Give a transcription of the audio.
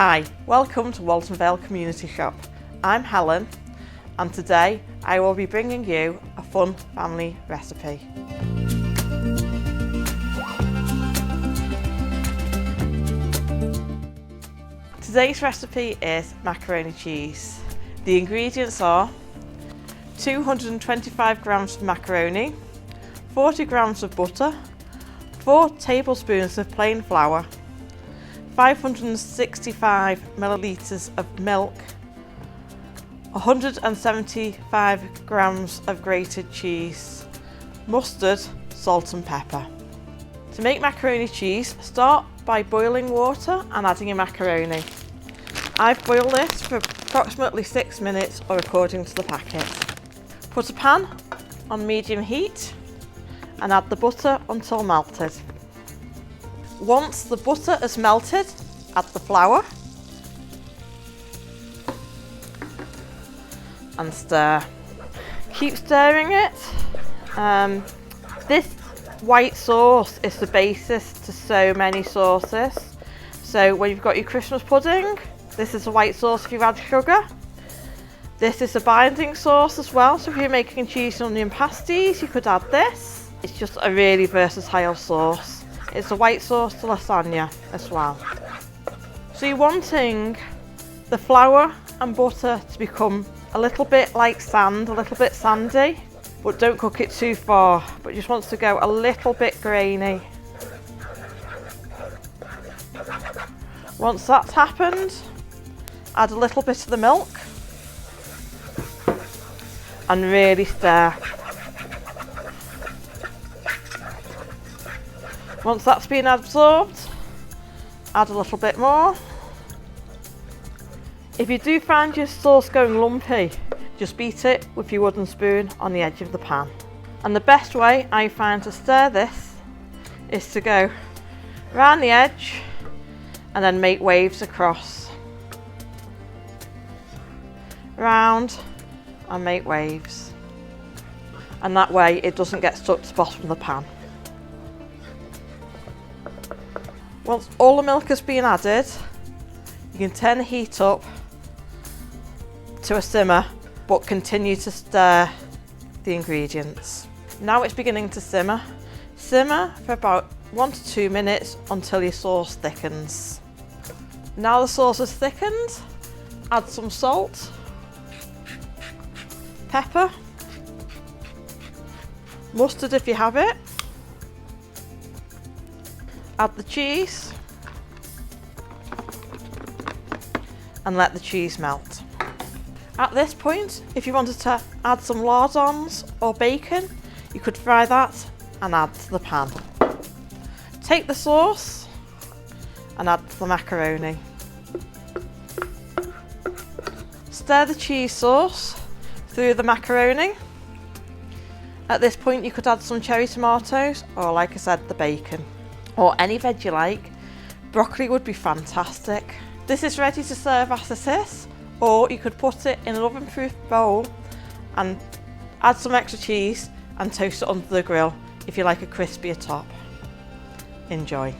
Hi, welcome to Walton Vale Community Shop. I'm Helen and today I will be bringing you a fun family recipe. Today's recipe is macaroni cheese. The ingredients are 225 grams of macaroni, 40 grams of butter, 4 tablespoons of plain flour, 565 millilitres of milk, 175 grams of grated cheese, mustard, salt and pepper. To make macaroni cheese, start by boiling water and adding your macaroni. I've boiled this for approximately 6 minutes or according to the packet. Put a pan on medium heat and add the butter until melted. Once the butter has melted, add the flour and stir. Keep stirring it. This white sauce is the basis to so many sauces. So when you've got your Christmas pudding, this is the white sauce if you add sugar. This is a binding sauce as well, so if you're making cheese and onion pasties, you could add this. It's just a really versatile sauce. It's a white sauce to lasagna as well. So you're wanting the flour and butter to become a little bit like sand, a little bit sandy, but don't cook it too far, but just wants to go a little bit grainy. Once that's happened, add a little bit of the milk and really stir. Once that's been absorbed, add a little bit more. If you do find your sauce going lumpy, just beat it with your wooden spoon on the edge of the pan. And the best way I find to stir this is to go round the edge and then make waves across. Round and make waves. And that way it doesn't get stuck to the bottom of the pan. Once all the milk has been added, you can turn the heat up to a simmer, but continue to stir the ingredients. Now it's beginning to simmer. Simmer for about 1 to 2 minutes until your sauce thickens. Now the sauce has thickened, add some salt, pepper, mustard if you have it. Add the cheese and let the cheese melt. At this point, if you wanted to add some lardons or bacon, you could fry that and add to the pan. Take the sauce and add the macaroni. Stir the cheese sauce through the macaroni. At this point, you could add some cherry tomatoes or, like I said, the bacon. Or any veg you like. Broccoli would be fantastic. This is ready to serve as it is, or you could put it in an oven-proof bowl and add some extra cheese and toast it under the grill if you like a crispier top. Enjoy.